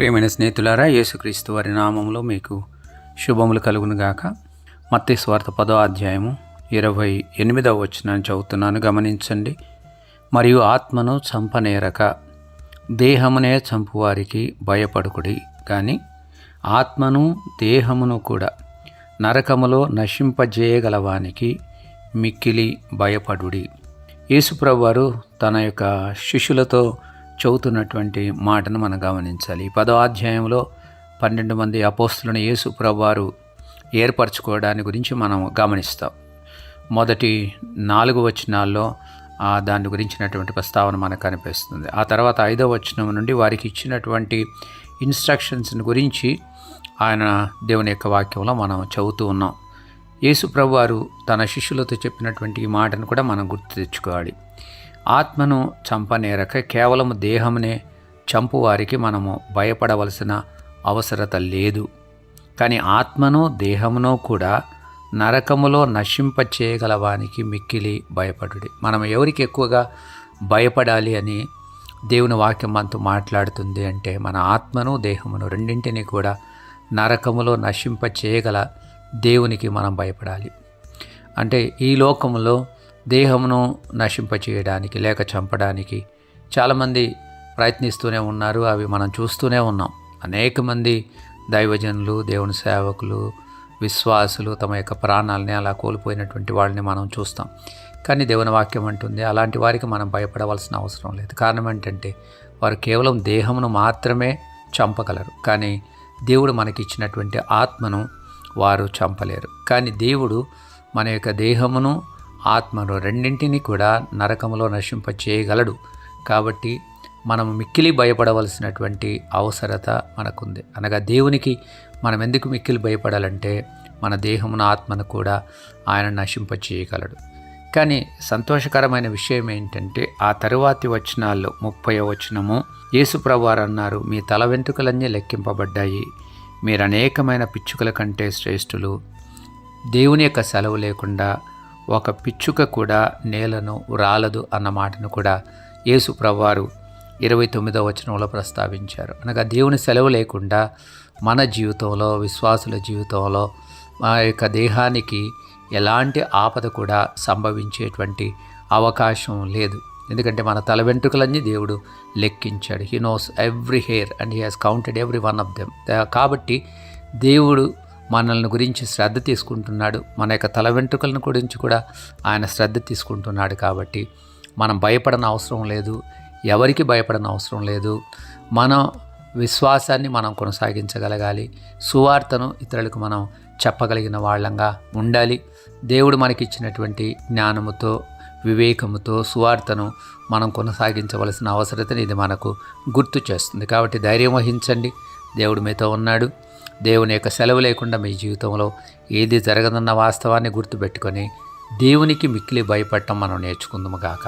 ప్రియమైన స్నేహితులారా, యేసుక్రీస్తు వారి నామములో మీకు శుభములు కలుగునుగాక. మత్తయి సువార్త 10వ అధ్యాయము 28వ వచనాన్ని చదువుతున్నాను, గమనించండి. మరియు ఆత్మను చంపనేరక దేహమునే చంపువారికి భయపడుకుడి, కానీ ఆత్మను దేహమును కూడా నరకములో నశింపజేయగలవానికి మిక్కిలి భయపడుడి. యేసుప్రభు వారు తన యొక్క శిష్యులతో చదువుతున్నటువంటి మాటను మనం గమనించాలి. ఈ 10వ అధ్యాయంలో 12 మంది అపోస్తులను యేసు ప్రభువారు ఏర్పరచుకోవడాన్ని గురించి మనం గమనిస్తాం. మొదటి 4 వచనాల్లో దాని గురించినటువంటి ప్రస్తావన మనకు కనిపిస్తుంది. ఆ తర్వాత 5వ వచనం నుండి వారికి ఇచ్చినటువంటి ఇన్స్ట్రక్షన్స్ గురించి ఆయన దేవుని యొక్క వాక్యంలో మనం చదువుతూ ఉన్నాం. యేసు ప్రభువారు తన శిష్యులతో చెప్పినటువంటి ఈ మాటను కూడా మనం గుర్తు తెచ్చుకోవాలి. ఆత్మను చంపనేరక కేవలం దేహమునే చంపువారికి మనము భయపడవలసిన అవసరత లేదు, కానీ ఆత్మను దేహమును కూడా నరకములో నశింపచేయగలవానికి మిక్కిలి భయపడుడి. మనం ఎవరికి ఎక్కువగా భయపడాలి అని దేవుని వాక్యం మనతో మాట్లాడుతుంది అంటే, మన ఆత్మను దేహమును రెండింటినీ కూడా నరకములో నశింపచేయగల దేవునికి మనం భయపడాలి. అంటే ఈ లోకములో దేహమును నశింపచేయడానికి లేక చంపడానికి చాలామంది ప్రయత్నిస్తూనే ఉన్నారు. అవి మనం చూస్తూనే ఉన్నాం. అనేక మంది దైవజనులు, దేవుని సేవకులు, విశ్వాసులు తమ యొక్క ప్రాణాలని అలా కోల్పోయినటువంటి వాళ్ళని మనం చూస్తాం. కానీ దేవుని వాక్యం అంటుంది, అలాంటి వారికి మనం భయపడవలసిన అవసరం లేదు. కారణం ఏంటంటే, వారు కేవలం దేహమును మాత్రమే చంపగలరు, కానీ దేవుడు మనకిచ్చినటువంటి ఆత్మను వారు చంపలేరు. కానీ దేవుడు మన యొక్క దేహమును ఆత్మను రెండింటినీ కూడా నరకములో నశింపచేయగలడు. కాబట్టి మనం మిక్కిలి భయపడవలసినటువంటి అవసరత మనకుంది. అనగా దేవునికి మనం ఎందుకు మిక్కిలి భయపడాలంటే, మన దేహమును ఆత్మను కూడా ఆయన నశింపచేయగలడు. కానీ సంతోషకరమైన విషయం ఏంటంటే, ఆ తరువాతి వచనాల్లో 30వ వచనము యేసు ప్రభువారు అన్నారు, మీ తల వెంట్రుకలన్నీ లెక్కింపబడ్డాయి, మీరు అనేకమైన పిచ్చుకల కంటే శ్రేష్ఠులు. దేవుని యొక్క సెలవు లేకుండా ఒక పిచ్చుక కూడా నేలను రాలదు అన్న మాటను కూడా యేసు ప్రభువారు 29వ వచనంలో ప్రస్తావించారు. అనగా దేవుని సెలవు లేకుండా మన జీవితంలో, విశ్వాసుల జీవితంలో మా యొక్క దేహానికి ఎలాంటి ఆపద కూడా సంభవించేటువంటి అవకాశం లేదు. ఎందుకంటే మన తల వెంట్రుకలన్నీ దేవుడు లెక్కించాడు. He knows every hair and he has counted every one of them. కాబట్టి దేవుడు మనల్ని గురించి శ్రద్ధ తీసుకుంటున్నాడు. మన యొక్క తల వెంట్రుకలను గురించి కూడా ఆయన శ్రద్ధ తీసుకుంటున్నాడు. కాబట్టి మనం భయపడని అవసరం లేదు, ఎవరికి భయపడని అవసరం లేదు. మన విశ్వాసాన్ని మనం కొనసాగించగలగాలి. సువార్తను ఇతరులకు మనం చెప్పగలిగిన వాళ్ళంగా ఉండాలి. దేవుడు మనకిచ్చినటువంటి జ్ఞానముతో, వివేకముతో సువార్తను మనం కొనసాగించవలసిన అవసరతని ఇది మనకు గుర్తు చేస్తుంది. కాబట్టి ధైర్యం వహించండి, దేవుడు మీతో ఉన్నాడు. దేవుని యొక్క సెలవు లేకుండా మీ జీవితంలో ఏది జరగదన్న వాస్తవాన్ని గుర్తుపెట్టుకొని దేవునికి మిక్కిలి భయపడటం మనం నేర్చుకుందాము గాక.